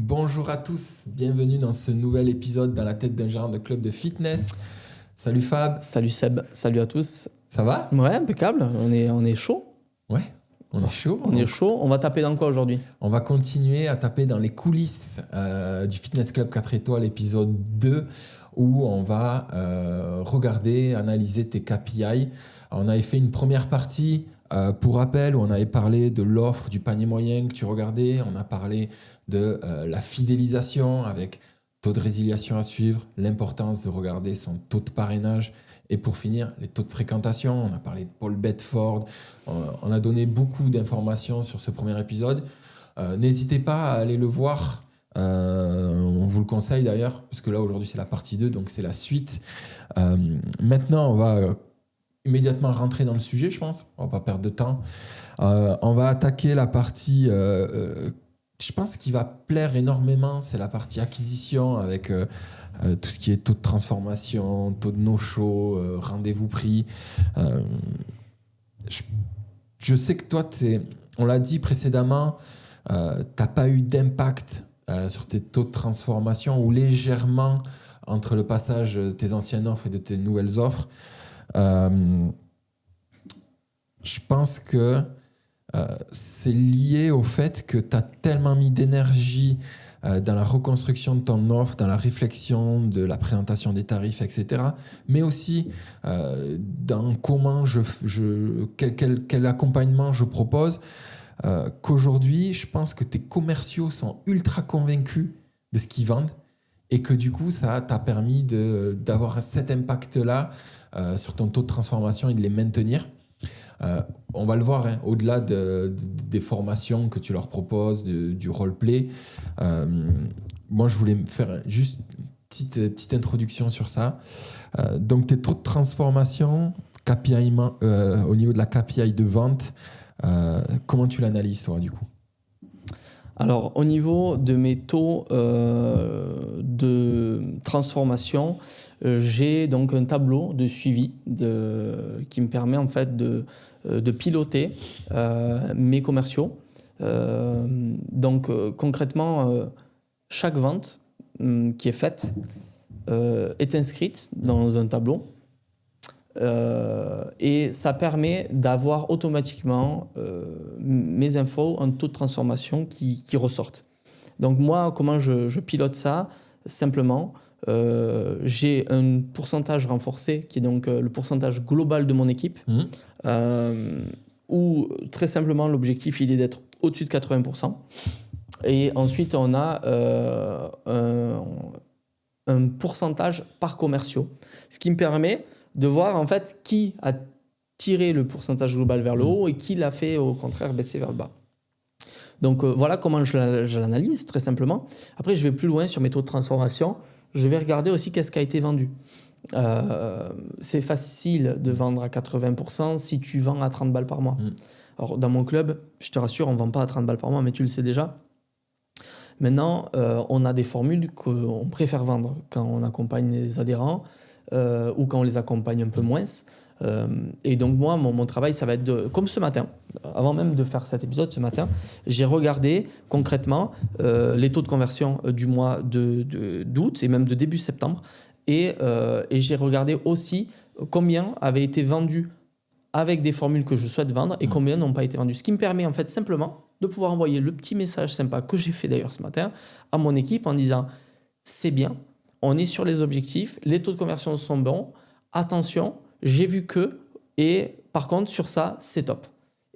Bonjour à tous, bienvenue dans ce nouvel épisode dans la tête d'un gérant de club de fitness. Salut Fab. Salut Seb, salut à tous. Ça va? Ouais, impeccable, on est chaud. Ouais, on est chaud. On est chaud, on va taper dans quoi aujourd'hui? On va continuer à taper dans les coulisses du Fitness Club 4 étoiles épisode 2 où on va regarder, analyser tes KPI. Alors, on avait fait une première partie pour rappel où on avait parlé de l'offre du panier moyen que tu regardais. On a parlé de la fidélisation avec taux de résiliation à suivre, l'importance de regarder son taux de parrainage et pour finir, les taux de fréquentation. On a parlé de Paul Bedford. On a donné beaucoup d'informations sur ce premier épisode. N'hésitez pas à aller le voir. On vous le conseille d'ailleurs, parce que là aujourd'hui c'est la partie 2, donc c'est la suite. Maintenant, on va immédiatement rentrer dans le sujet, je pense. On va pas perdre de temps. On va attaquer la partie, je pense, qui va plaire énormément. C'est la partie acquisition avec tout ce qui est taux de transformation, taux de no-show, rendez-vous pris. Je sais que toi, on l'a dit précédemment, tu n'as pas eu d'impact sur tes taux de transformation ou légèrement entre le passage de tes anciennes offres et de tes nouvelles offres. Je pense que c'est lié au fait que tu as tellement mis d'énergie dans la reconstruction de ton offre, dans la réflexion de la présentation des tarifs, etc. Mais aussi dans comment quel accompagnement je propose, qu'aujourd'hui, je pense que tes commerciaux sont ultra convaincus de ce qu'ils vendent et que du coup, ça t'a permis d'avoir cet impact-là sur ton taux de transformation et de les maintenir. On va le voir, hein, au-delà des formations que tu leur proposes, du roleplay. Moi, je voulais faire juste une petite introduction sur ça. Donc, tes taux de transformation, KPI, au niveau de la KPI de vente, comment tu l'analyses, toi, du coup? Alors, au niveau de mes taux de transformation, j'ai donc un tableau de suivi qui me permet en fait de piloter mes commerciaux. Donc, concrètement, chaque vente qui est faite est inscrite dans un tableau. Et ça permet d'avoir automatiquement mes infos en taux de transformation qui ressortent. Donc moi, comment je pilote ça? Simplement, j'ai un pourcentage renforcé qui est donc le pourcentage global de mon équipe, où très simplement l'objectif il est d'être au-dessus de 80%. Et ensuite, on a un pourcentage par commerciaux, ce qui me permet de voir en fait qui a tiré le pourcentage global vers le haut et qui l'a fait au contraire baisser vers le bas. Donc voilà comment je l'analyse très simplement. Après, je vais plus loin sur mes taux de transformation. Je vais regarder aussi qu'est-ce qui a été vendu. C'est facile de vendre à 80% si tu vends à 30 balles par mois. Alors dans mon club, je te rassure, on ne vend pas à 30 balles par mois, mais tu le sais déjà. Maintenant, on a des formules qu'on préfère vendre quand on accompagne les adhérents ou quand on les accompagne un peu moins. Et donc moi, mon travail, ça va être comme ce matin, avant même de faire cet épisode, ce matin, j'ai regardé concrètement les taux de conversion du mois d'août et même de début septembre. Et j'ai regardé aussi combien avait été vendu avec des formules que je souhaite vendre et combien n'ont pas été vendus. Ce qui me permet en fait simplement de pouvoir envoyer le petit message sympa que j'ai fait d'ailleurs ce matin à mon équipe en disant « c'est bien ». On est sur les objectifs, les taux de conversion sont bons, attention, j'ai vu que, et par contre, sur ça, c'est top.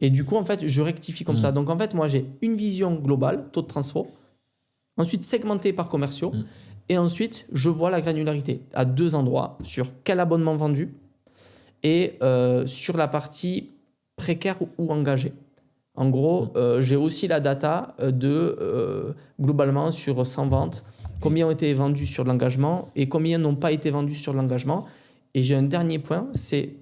Et du coup, en fait, je rectifie comme ça. Donc, en fait, moi, j'ai une vision globale, taux de transfo, ensuite segmenté par commerciaux, et ensuite, je vois la granularité à deux endroits, sur quel abonnement vendu et sur la partie précaire ou engagée. En gros, j'ai aussi la data globalement sur 100 ventes, combien ont été vendus sur l'engagement et combien n'ont pas été vendus sur l'engagement. Et j'ai un dernier point, c'est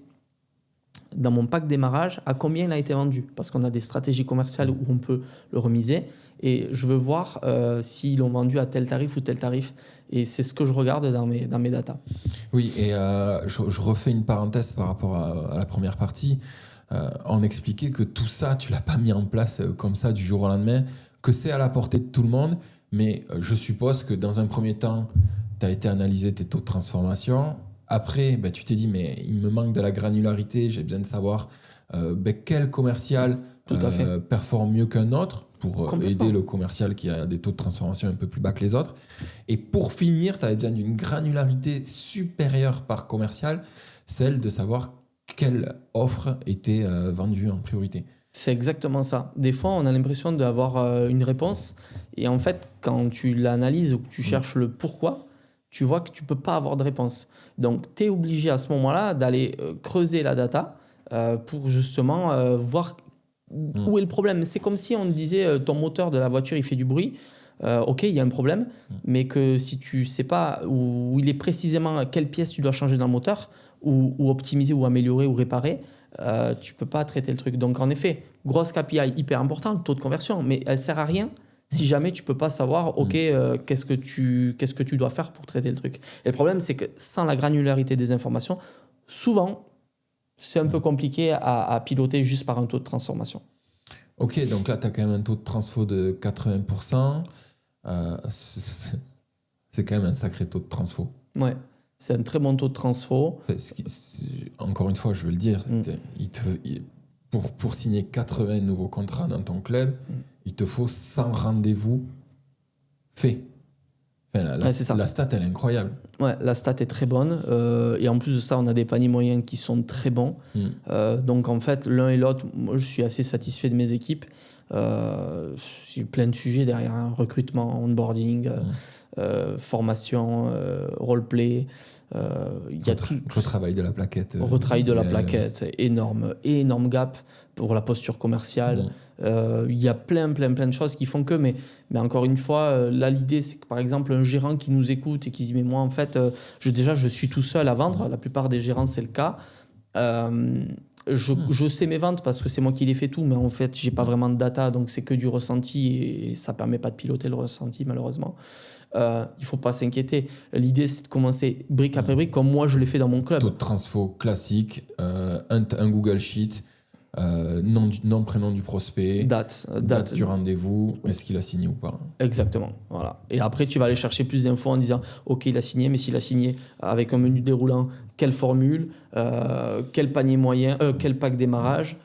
dans mon pack démarrage, à combien il a été vendu. Parce qu'on a des stratégies commerciales où on peut le remiser. Et je veux voir s'ils l'ont vendu à tel tarif ou tel tarif. Et c'est ce que je regarde dans mes datas. Oui, et je refais une parenthèse par rapport à la première partie. On expliquait que tout ça, tu ne l'as pas mis en place comme ça du jour au lendemain, que c'est à la portée de tout le monde, mais je suppose que dans un premier temps, tu as été analyser tes taux de transformation. Après, tu t'es dit, mais il me manque de la granularité, j'ai besoin de savoir quel commercial Tout à fait. performe mieux qu'un autre pour Complètement. aider le commercial qui a des taux de transformation un peu plus bas que les autres. Et pour finir, tu avais besoin d'une granularité supérieure par commercial, celle de savoir quelle offre était vendue en priorité. C'est exactement ça. Des fois, on a l'impression d'avoir une réponse. Et en fait, quand tu l'analyses ou que tu cherches le pourquoi, tu vois que tu ne peux pas avoir de réponse. Donc, tu es obligé à ce moment-là d'aller creuser la data pour justement voir où est le problème. C'est comme si on te disait ton moteur de la voiture, il fait du bruit. Ok, il y a un problème, mais que si tu ne sais pas où il est précisément, quelle pièce tu dois changer dans le moteur, ou optimiser, ou améliorer, ou réparer, tu ne peux pas traiter le truc. Donc, en effet, grosse KPI hyper important, le taux de conversion, mais elle ne sert à rien si jamais tu ne peux pas savoir, ok, qu'est-ce que tu dois faire pour traiter le truc. Et le problème, c'est que sans la granularité des informations, souvent, c'est un peu compliqué à piloter juste par un taux de transformation. Ok, donc là, tu as quand même un taux de transfo de 80%. C'est quand même un sacré taux de transfo. Ouais, c'est un très bon taux de transfo. Encore une fois, je veux le dire, pour signer 80 nouveaux contrats dans ton club, il te faut 100 rendez-vous faits. Enfin, la stat, elle est incroyable. Ouais, la stat est très bonne. Et en plus de ça, on a des paniers moyens qui sont très bons. Donc, en fait, l'un et l'autre, moi, je suis assez satisfait de mes équipes. J'ai plein de sujets derrière, hein. Recrutement, onboarding, formation, roleplay. Il y a tout. Retravail de la plaquette. Retravail de la plaquette, énorme gap pour la posture commerciale. Il y a plein de choses qui font que, mais encore une fois, là, l'idée, c'est que par exemple, un gérant qui nous écoute et qui dit, mais moi, en fait, je suis tout seul à vendre. La plupart des gérants, c'est le cas. Je sais mes ventes parce que c'est moi qui les fais tout, mais en fait, j'ai pas vraiment de data, donc c'est que du ressenti et ça permet pas de piloter le ressenti, malheureusement. Il faut pas s'inquiéter. L'idée, c'est de commencer brique après brique, comme moi, je l'ai fait dans mon club. Taux de transfo classique, un Google Sheet, nom, prénom du prospect, date du rendez-vous, est-ce qu'il a signé ou pas. Exactement. Voilà. Et après, tu vas aller chercher plus d'infos en disant, OK, il a signé, mais s'il a signé avec un menu déroulant, quelle formule, quel panier moyen, quel pack démarrage,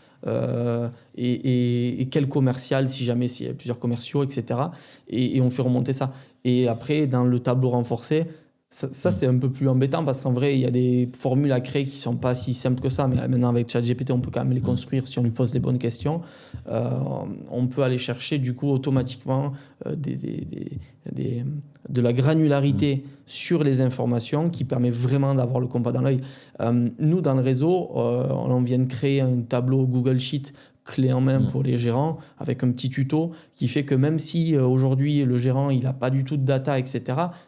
et quel commercial, si jamais s'il y a plusieurs commerciaux, etc. Et on fait remonter ça. Et après, dans le tableau renforcé, ça c'est un peu plus embêtant parce qu'en vrai, il y a des formules à créer qui ne sont pas si simples que ça. Mais maintenant, avec ChatGPT, on peut quand même les construire si on lui pose les bonnes questions. On peut aller chercher du coup automatiquement de la granularité sur les informations qui permet vraiment d'avoir le compas dans l'œil. Nous, dans le réseau, on vient de créer un tableau Google Sheet clé en main pour les gérants avec un petit tuto qui fait que même si aujourd'hui le gérant il n'a pas du tout de data, etc.,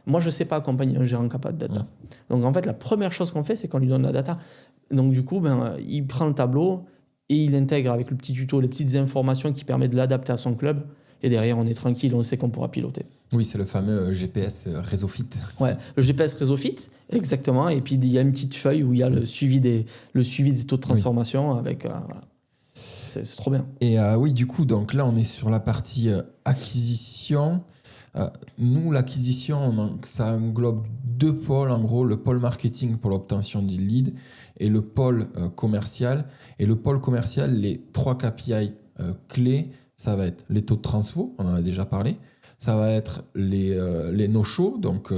moi je ne sais pas accompagner un gérant qui n'a pas de data. Donc en fait, la première chose qu'on fait, c'est qu'on lui donne la data. Donc du coup, il prend le tableau et il intègre avec le petit tuto les petites informations qui permettent de l'adapter à son club. Et derrière, on est tranquille, on sait qu'on pourra piloter. Oui, c'est le fameux GPS RéseauFit. Ouais, le GPS RéseauFit, exactement. Et puis, il y a une petite feuille où il y a le suivi des taux de transformation avec... voilà. C'est trop bien. Et oui, du coup, donc là, on est sur la partie acquisition. Nous, l'acquisition, ça englobe deux pôles, en gros, le pôle marketing pour l'obtention des leads et le pôle commercial. Et le pôle commercial, les 3 KPI clés, ça va être les taux de transfo, on en a déjà parlé. Ça va être les no-shows, donc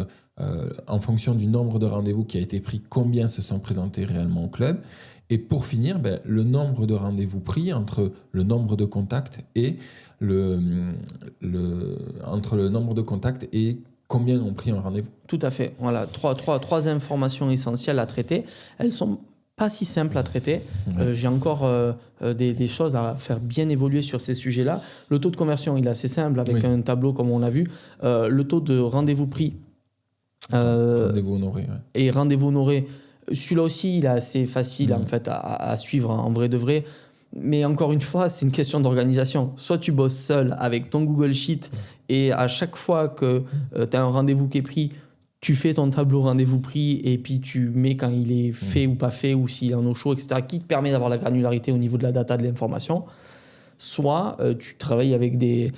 en fonction du nombre de rendez-vous qui a été pris, combien se sont présentés réellement au club. Et pour finir, le nombre de rendez-vous pris entre le nombre de contacts et entre le nombre de contacts et combien ont pris un rendez-vous. Tout à fait. Voilà, trois informations essentielles à traiter. Elles sont pas si simples à traiter. J'ai encore des choses à faire bien évoluer sur ces sujets-là. Le taux de conversion, il est assez simple avec un tableau comme on l'a vu. Le taux de rendez-vous pris rendez-vous honoré. Ouais. Et rendez-vous honoré. Celui-là aussi, il est assez facile en fait, à suivre en vrai de vrai. Mais encore une fois, c'est une question d'organisation. Soit tu bosses seul avec ton Google Sheet et à chaque fois que tu as un rendez-vous qui est pris, tu fais ton tableau rendez-vous pris et puis tu mets quand il est fait ou pas fait ou s'il est en eau chaud, etc., qui te permet d'avoir la granularité au niveau de la data, de l'information. soit tu travailles avec des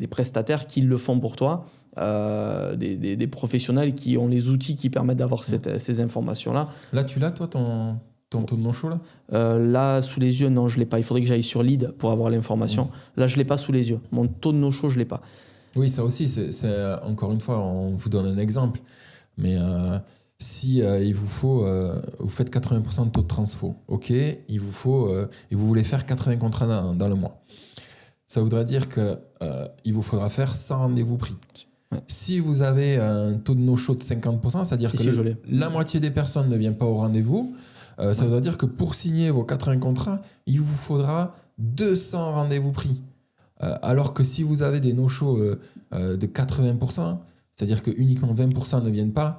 prestataires qui le font pour toi, des professionnels qui ont les outils qui permettent d'avoir ces informations-là. Là, tu l'as, toi, ton taux de non-show là là, sous les yeux, non, je ne l'ai pas. Il faudrait que j'aille sur Lead pour avoir l'information. Là, je ne l'ai pas sous les yeux. Mon taux de no-show, je ne l'ai pas. Oui, ça aussi, c'est encore une fois, on vous donne un exemple. Mais si il vous faut, vous faites 80% de taux de transfo, ok, il vous faut, et vous voulez faire 80 contrats dans le mois. Ça voudrait dire qu'il vous faudra faire 100 rendez-vous pris. Ouais. Si vous avez un taux de no-show de 50%, c'est-à-dire que la moitié des personnes ne viennent pas au rendez-vous, ça veut dire que pour signer vos 80 contrats, il vous faudra 200 rendez-vous pris. Alors que si vous avez des no-shows de 80%, c'est-à-dire que uniquement 20% ne viennent pas,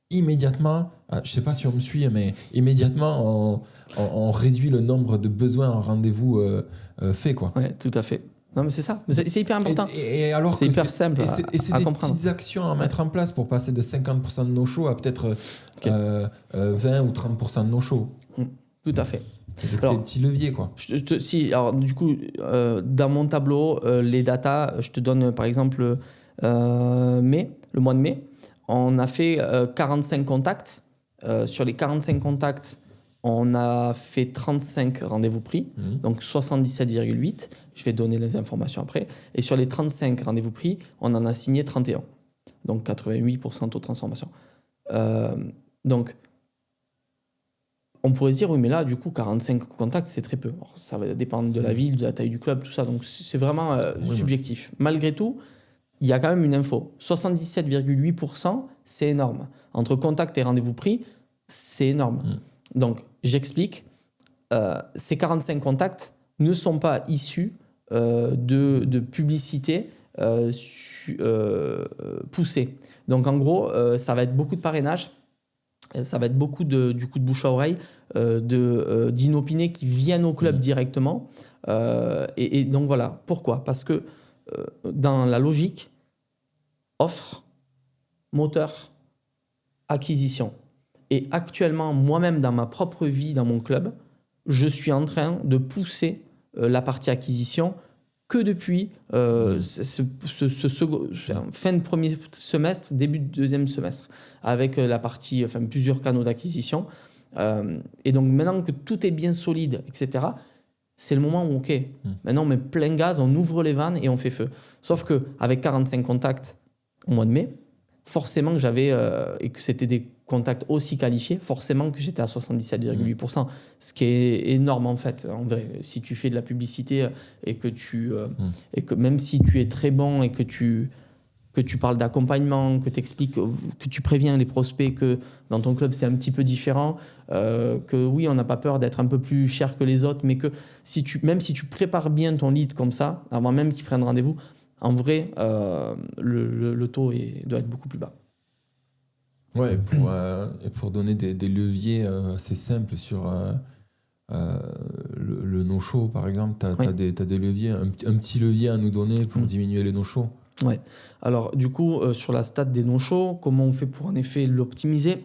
immédiatement, je ne sais pas si on me suit, mais immédiatement, on réduit le nombre de besoins en rendez-vous faits, quoi. Oui, tout à fait. Non, mais c'est ça. C'est hyper important. Et alors c'est hyper simple et c'est des comprendre. Petites actions à mettre en place pour passer de 50% de no-show à peut-être 20 ou 30% de no-show. Tout à fait. C'est des petits leviers, quoi. Alors, du coup, dans mon tableau, les datas, je te donne par exemple le mois de mai. On a fait 45 contacts. Sur les 45 contacts, on a fait 35 rendez-vous pris, donc 77,8. Je vais donner les informations après. Et sur les 35 rendez-vous pris, on en a signé 31. Donc 88% taux de transformation. Donc, on pourrait se dire, oui, mais là, du coup, 45 contacts, c'est très peu. Alors, ça va dépendre de la ville, de la taille du club, tout ça. Donc, c'est vraiment subjectif. Malgré tout, il y a quand même une info. 77,8%, c'est énorme. Entre contacts et rendez-vous pris, c'est énorme. Donc, j'explique. Ces 45 contacts ne sont pas issus de publicité poussée. Donc, en gros, ça va être beaucoup de parrainage. Ça va être beaucoup de bouche à oreille, d'inopinés qui viennent au club directement. Et donc voilà. Pourquoi ? Parce que dans la logique, offre, moteur, acquisition. Et actuellement, moi-même, dans ma propre vie, dans mon club, je suis en train de pousser la partie acquisition que depuis fin de premier semestre, début de deuxième semestre, avec la partie, plusieurs canaux d'acquisition. Et donc maintenant que tout est bien solide, etc., c'est le moment où, maintenant on met plein gaz, on ouvre les vannes et on fait feu. Sauf qu'avec 45 contacts au mois de mai, forcément que j'avais, et que c'était des contacts aussi qualifiés, forcément que j'étais à 77,8%, ce qui est énorme en fait. En vrai, si tu fais de la publicité et que et que même si tu es très bon et que tu parles d'accompagnement, que tu expliques, que tu préviens les prospects que dans ton club c'est un petit peu différent, que oui, on n'a pas peur d'être un peu plus cher que les autres, mais que même si tu prépares bien ton lead comme ça, avant même qu'ils prennent rendez-vous, en vrai, le taux doit être beaucoup plus bas. Ouais, et pour donner des leviers assez simples sur le no-show, par exemple, tu as des leviers, un petit levier à nous donner pour diminuer les no-shows. Ouais. Alors, du coup, sur la stat des no-shows, comment on fait pour en effet l'optimiser ?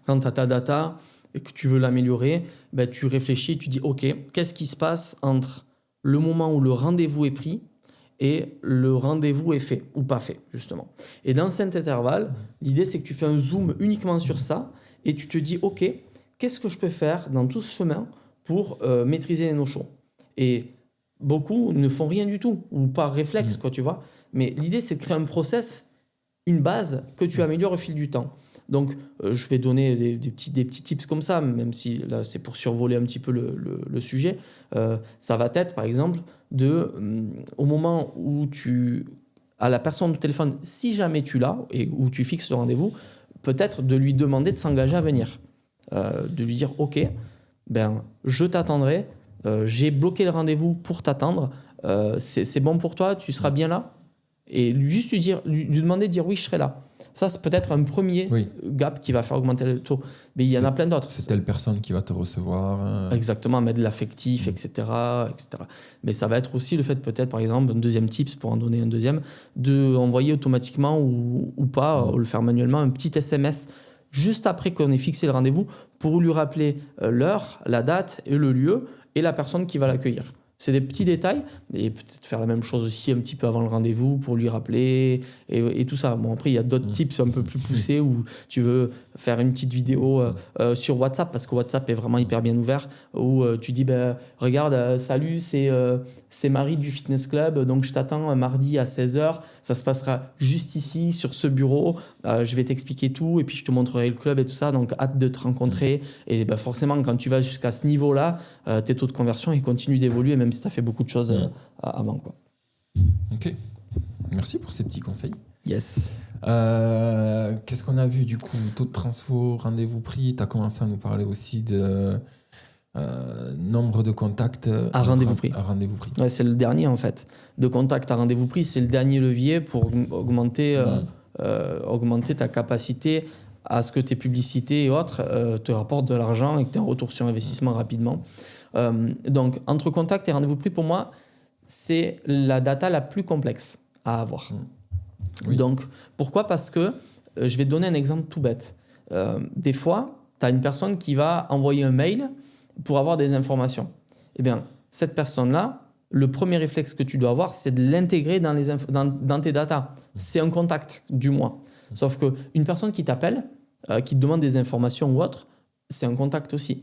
Quand tu as ta data et que tu veux l'améliorer, tu réfléchis, tu dis OK, qu'est-ce qui se passe entre le moment où le rendez-vous est pris et le rendez-vous est fait ou pas fait, justement. Et dans cet intervalle, l'idée, c'est que tu fais un zoom uniquement sur ça et tu te dis, OK, qu'est-ce que je peux faire dans tout ce chemin pour maîtriser les no-shows ? Et beaucoup ne font rien du tout, ou par réflexe, quoi, tu vois. Mais l'idée, c'est de créer un process, une base que tu améliores au fil du temps. Donc, je vais donner des petits tips comme ça, même si là, c'est pour survoler un petit peu le sujet. Ça va être, par exemple, au moment où tu as la personne au téléphone, si jamais tu l'as, et où tu fixes le rendez-vous, peut-être de lui demander de s'engager à venir. De lui dire, OK, je t'attendrai, j'ai bloqué le rendez-vous pour t'attendre, c'est bon pour toi, tu seras bien là ? Et juste lui demander de dire, oui, je serai là. Ça, c'est peut-être un premier gap qui va faire augmenter le taux. Mais il y en a plein d'autres. C'est telle personne qui va te recevoir. Exactement, mettre de l'affectif, etc., etc. Mais ça va être aussi le fait, peut-être, par exemple, un deuxième tips, pour en donner un deuxième, d'envoyer automatiquement ou pas, ou le faire manuellement, un petit SMS juste après qu'on ait fixé le rendez-vous pour lui rappeler l'heure, la date et le lieu et la personne qui va l'accueillir. C'est des petits détails, et peut-être faire la même chose aussi un petit peu avant le rendez-vous pour lui rappeler et tout ça. Bon, après, il y a d'autres tips un peu plus poussés où tu veux faire une petite vidéo sur WhatsApp, parce que WhatsApp est vraiment hyper bien ouvert, où tu dis regarde, salut, c'est Marie du Fitness Club, donc je t'attends mardi à 16h. Ça se passera juste ici, sur ce bureau. Je vais t'expliquer tout et puis je te montrerai le club et tout ça. Donc, hâte de te rencontrer. Et forcément, quand tu vas jusqu'à ce niveau-là, tes taux de conversion ils continuent d'évoluer, même si tu as fait beaucoup de choses avant, quoi. Ok. Merci pour ces petits conseils. Yes. Qu'est-ce qu'on a vu du coup? Taux de transfo, rendez-vous pris. Tu as commencé à nous parler aussi de nombre de contacts à rendez-vous pris. Ouais, c'est le dernier en fait. De contacts à rendez-vous pris, c'est le dernier levier pour augmenter ta capacité à ce que tes publicités et autres te rapportent de l'argent et que tu aies un retour sur investissement rapidement. Donc, entre contacts et rendez-vous pris, pour moi, c'est la data la plus complexe à avoir. Oui. Donc, pourquoi? Parce que je vais te donner un exemple tout bête. Des fois, tu as une personne qui va envoyer un mail pour avoir des informations. Eh bien, cette personne-là, le premier réflexe que tu dois avoir, c'est de l'intégrer dans tes datas. C'est un contact du mois. Sauf qu'une personne qui t'appelle, qui te demande des informations ou autre, c'est un contact aussi.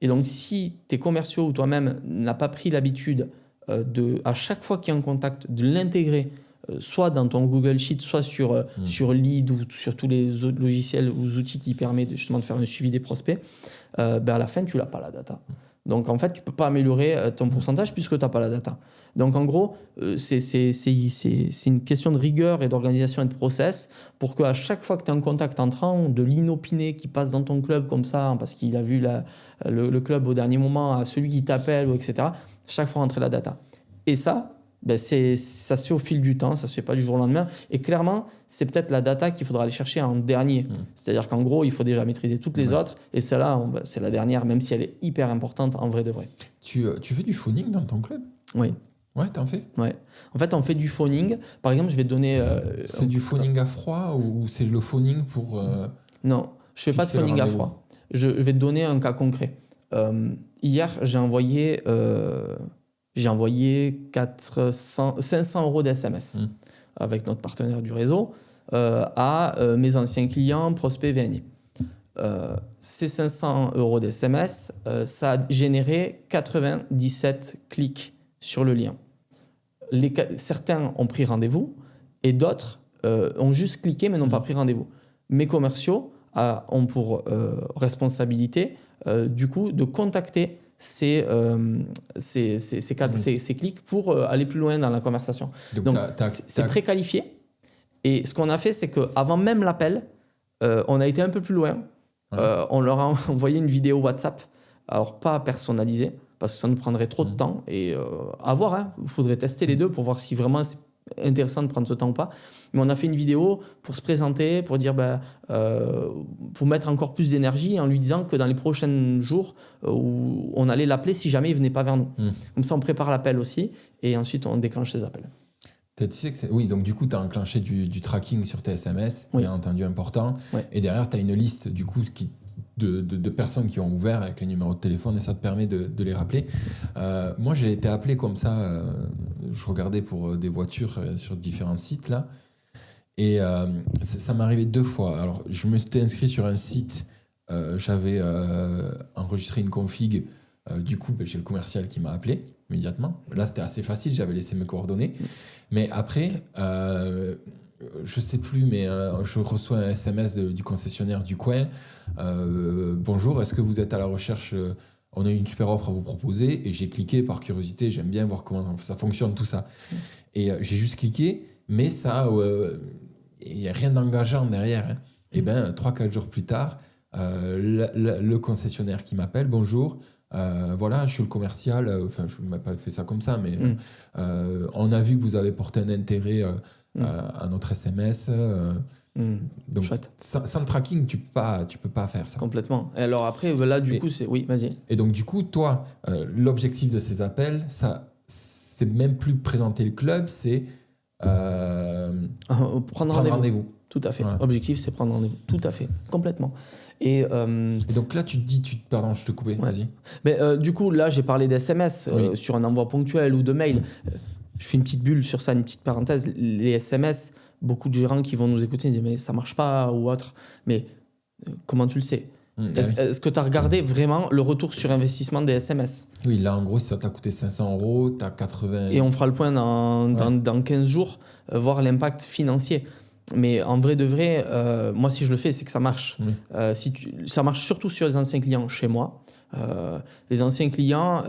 Et donc, si tes commerciaux ou toi-même n'as pas pris l'habitude à chaque fois qu'il y a un contact, de l'intégrer, soit dans ton Google Sheet, soit sur Lead ou sur tous les autres logiciels ou outils qui permettent justement de faire un suivi des prospects, à la fin, tu n'as pas la data. Donc, en fait, tu ne peux pas améliorer ton pourcentage puisque tu n'as pas la data. Donc, en gros, c'est une question de rigueur et d'organisation et de process pour qu'à chaque fois que tu as un contact entrant, de l'inopiné qui passe dans ton club comme ça, parce qu'il a vu le club au dernier moment, à celui qui t'appelle, etc., chaque fois rentrer la data. Et ça, ça se fait au fil du temps, ça ne se fait pas du jour au lendemain. Et clairement, c'est peut-être la data qu'il faudra aller chercher en dernier. C'est-à-dire qu'en gros, il faut déjà maîtriser toutes les autres. Et celle-là, c'est la dernière, même si elle est hyper importante en vrai de vrai. Tu fais du phoning dans ton club? Oui. Ouais, t'en fais? Ouais. En fait, on fait du phoning. Par exemple, je vais te donner... c'est du phoning à froid ou c'est le phoning pour... Non, je ne fais pas de phoning à froid. Je vais te donner un cas concret. Hier, j'ai envoyé 500 euros d'SMS avec notre partenaire du réseau à mes anciens clients, prospects VNI. Ces 500 euros d'SMS, ça a généré 97 clics sur le lien. Certains ont pris rendez-vous et d'autres ont juste cliqué mais n'ont pas pris rendez-vous. Mes commerciaux ont pour responsabilité du coup de contacter ces clics pour aller plus loin dans la conversation. Donc c'est préqualifié. Et ce qu'on a fait, c'est qu'avant même l'appel, on a été un peu plus loin. On leur a envoyé une vidéo WhatsApp, alors pas personnalisée, parce que ça nous prendrait trop de temps. Et à voir, il faudrait tester les deux pour voir si vraiment c'est intéressant de prendre ce temps ou pas. Mais on a fait une vidéo pour se présenter, pour dire, pour mettre encore plus d'énergie en lui disant que dans les prochains jours, où on allait l'appeler si jamais il ne venait pas vers nous. Comme ça, on prépare l'appel aussi et ensuite on déclenche les appels. Tu sais que oui, donc du coup, tu as enclenché du tracking sur tes SMS, bien entendu important. Ouais. Et derrière, tu as une liste du coup de personnes qui ont ouvert avec les numéros de téléphone et ça te permet de les rappeler. Moi, j'ai été appelé comme ça. Je regardais pour des voitures sur différents sites là. Et ça m'est arrivé 2 fois. Alors, je me suis inscrit sur un site. J'avais enregistré une config. Du coup, j'ai le commercial qui m'a appelé immédiatement. Là, c'était assez facile. J'avais laissé mes coordonnées. Mais après, je sais plus, mais je reçois un SMS du concessionnaire du coin. Bonjour, est-ce que vous êtes à la recherche on a une super offre à vous proposer. Et j'ai cliqué par curiosité. J'aime bien voir comment ça fonctionne, tout ça. Et j'ai juste cliqué, mais ça, il n'y a rien d'engageant derrière. Hein. Et 3-4 jours plus tard, le concessionnaire qui m'appelle, bonjour. Voilà, je suis le commercial. Enfin, je n'ai pas fait ça comme ça, mais on a vu que vous avez porté un intérêt à notre SMS. Donc, sans le tracking, tu peux pas faire ça. Complètement. Et alors après, là, du coup, c'est... Oui, vas-y. Et donc, du coup, toi, l'objectif de ces appels, c'est même plus présenter le club, c'est prendre rendez-vous. tout à fait. Voilà. Objectif, c'est prendre rendez-vous. Tout à fait, complètement. Et, Et donc là, tu te dis, pardon, je te coupais, Ouais. vas-y. mais du coup, là, j'ai parlé d'SMS Oui. sur un envoi ponctuel ou de mail. Je fais une petite bulle sur ça, une petite parenthèse. Les SMS, beaucoup de gérants qui vont nous écouter disent mais ça marche pas ou autre. Mais comment tu le sais? Est-ce que tu as regardé vraiment le retour sur investissement des SMS? Oui, là, en gros, si ça t'a coûté 500 €, t'as 80. Et on fera le point dans 15 jours, voir l'impact financier. Mais en vrai de vrai, moi, si je le fais, c'est que ça marche. Oui. Ça marche surtout sur les anciens clients chez moi. Les anciens clients,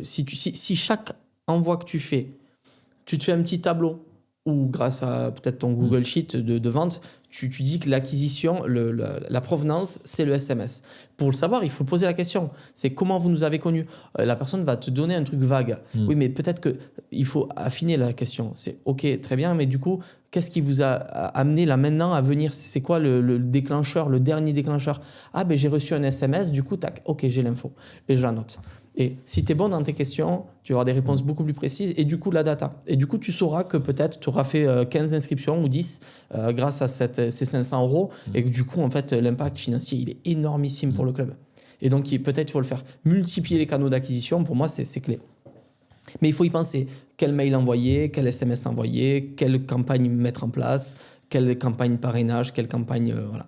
si chaque envoi que tu te fais un petit tableau ou grâce à peut-être ton Google Sheet de vente, tu dis que l'acquisition, la provenance, c'est le SMS. Pour le savoir, il faut poser la question. C'est comment vous nous avez connus. La personne va te donner un truc vague. Oui, mais peut-être qu'il faut affiner la question. C'est OK, très bien, mais du coup, qu'est-ce qui vous a amené là maintenant à venir? C'est quoi le déclencheur, le dernier déclencheur? Ah, ben j'ai reçu un SMS, du coup, tac, OK, j'ai l'info. Et je la note. Et si tu es bon dans tes questions, tu vas avoir des réponses beaucoup plus précises et du coup la data. Et du coup, tu sauras que peut-être tu auras fait 15 inscriptions ou 10 grâce à ces 500 € et que du coup, en fait, l'impact financier, il est énormissime pour le club. Et donc, peut-être il faut le faire. Multiplier les canaux d'acquisition, pour moi, c'est clé. Mais il faut y penser. Quel mail envoyer, quel SMS envoyer, quelle campagne mettre en place, quelle campagne parrainage, quelle campagne... voilà.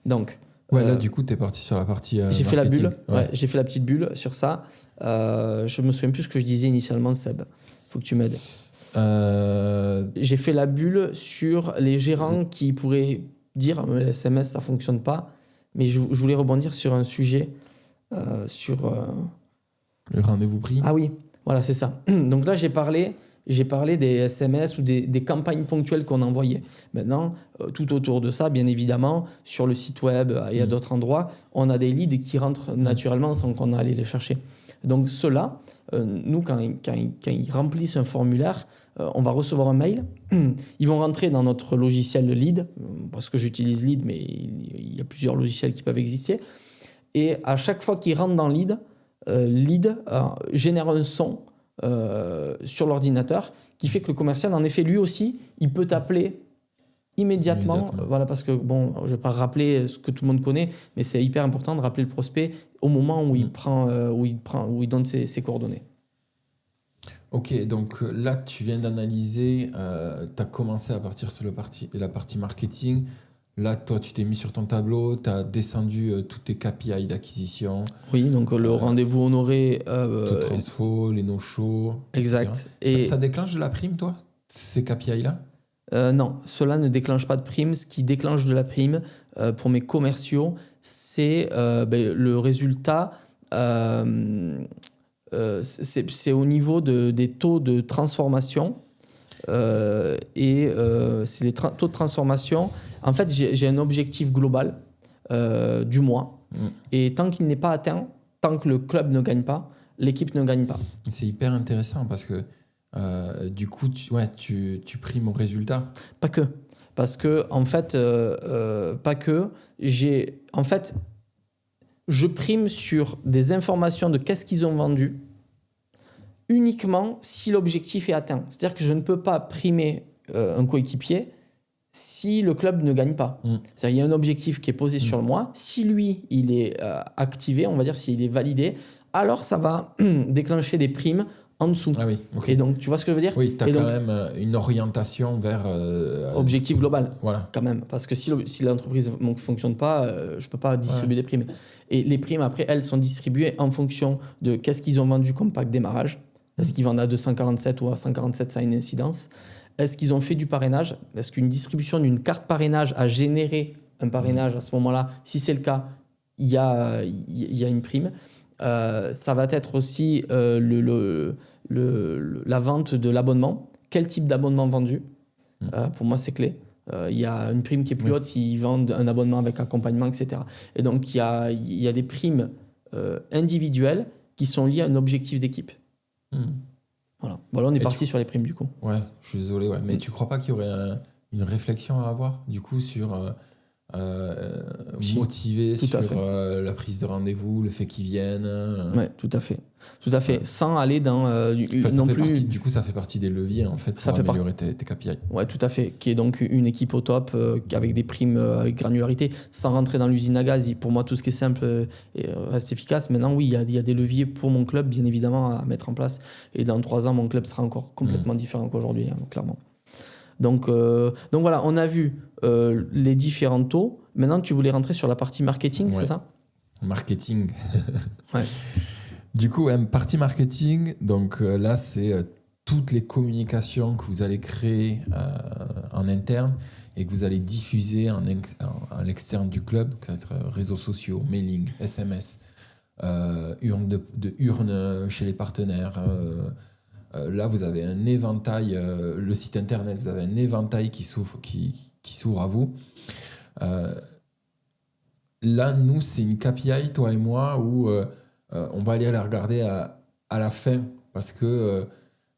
Donc... Ouais, là, du coup, tu es parti sur la partie j'ai fait la marketing. bulle, ouais, j'ai fait la petite bulle sur ça. Je me souviens plus ce que je disais initialement, Seb. Faut que tu m'aides. J'ai fait la bulle sur les gérants qui pourraient dire le SMS, ça fonctionne pas. Mais je voulais rebondir sur un sujet. Le rendez-vous pris. Ah oui, voilà, c'est ça. Donc là, j'ai parlé des SMS ou des campagnes ponctuelles qu'on envoyait. Maintenant, tout autour de ça, bien évidemment, sur le site web et à d'autres endroits, on a des leads qui rentrent naturellement sans qu'on aille les chercher. Donc ceux-là, nous, quand ils remplissent un formulaire, on va recevoir un mail. Ils vont rentrer dans notre logiciel de lead, parce que j'utilise lead, mais il y a plusieurs logiciels qui peuvent exister. Et à chaque fois qu'ils rentrent dans lead génère un son sur l'ordinateur qui fait que le commercial, en effet, lui aussi, il peut t'appeler immédiatement. Voilà, parce que, bon, je ne vais pas rappeler ce que tout le monde connaît, mais c'est hyper important de rappeler le prospect au moment où il donne ses coordonnées. Ok, donc là, tu viens d'analyser, tu as commencé à partir sur la partie marketing. Là, toi, tu t'es mis sur ton tableau, tu as descendu tous tes KPI d'acquisition. Oui, donc le rendez-vous honoré. Tout transfo, les no-show. Exact. Et ça déclenche de la prime, toi, ces KPI-là? Non, cela ne déclenche pas de prime. Ce qui déclenche de la prime pour mes commerciaux, c'est le résultat. C'est au niveau des taux de transformation. C'est les taux de transformation. En fait, j'ai un objectif global du mois. Et tant qu'il n'est pas atteint, tant que le club ne gagne pas, l'équipe ne gagne pas. C'est hyper intéressant parce que du coup, tu primes au résultat. Pas que. Parce que, en fait, pas que. En fait, je prime sur des informations de qu'est-ce qu'ils ont vendu uniquement si l'objectif est atteint. C'est-à-dire que je ne peux pas primer un coéquipier si le club ne gagne pas. C'est-à-dire qu'il y a un objectif qui est posé sur le mois. Si lui, il est activé, on va dire, s'il est validé, alors ça va déclencher des primes en dessous. Ah oui, ok. Et donc, tu vois ce que je veux dire? Oui, tu as quand même une orientation vers... objectif global, voilà. quand même. Parce que si l'entreprise ne fonctionne pas, je ne peux pas distribuer des primes. Et les primes, après, elles sont distribuées en fonction de qu'est-ce qu'ils ont vendu comme pack démarrage. Est-ce qu'ils vendent à 247 ou à 147, ça a une incidence? Est-ce qu'ils ont fait du parrainage? Est-ce qu'une distribution d'une carte parrainage a généré un parrainage à ce moment-là? Si c'est le cas, il y a une prime. Ça va être aussi la vente de l'abonnement. Quel type d'abonnement vendu? Pour moi, c'est clé. Il y a une prime qui est plus haute s'ils vendent un abonnement avec accompagnement, etc. Et donc, il y a des primes individuelles qui sont liées à un objectif d'équipe. Voilà, on est parti sur les primes du coup. Ouais, je suis désolé, mais tu crois pas qu'il y aurait une réflexion à avoir du coup sur motivés Tout à sur fait. la prise de rendez-vous, le fait qu'ils viennent. Ouais, tout à fait. Tout à fait. Ouais. Sans aller dans Enfin, non plus. du coup, ça fait partie des leviers en fait Ça pour fait améliorer tes KPI. Ouais, tout à fait. Qui est donc une équipe au top, avec des primes avec granularité, sans rentrer dans l'usine à gaz. Pour moi, tout ce qui est simple reste efficace. Maintenant, oui, il y a des leviers pour mon club, bien évidemment, à mettre en place. Et dans 3 ans, mon club sera encore complètement différent qu'aujourd'hui, hein, clairement. Donc voilà, on a vu les différents taux. Maintenant, tu voulais rentrer sur la partie marketing, Ouais. c'est ça? Marketing. Ouais. Du coup, partie marketing, donc là, c'est toutes les communications que vous allez créer en interne et que vous allez diffuser à l'externe du club, que ça va être réseaux sociaux, mailing, SMS, urnes chez les partenaires. Là, vous avez un éventail, le site internet, vous avez un éventail qui s'ouvre à vous. Là, nous, c'est une KPI, toi et moi, où on va aller la regarder à la fin parce que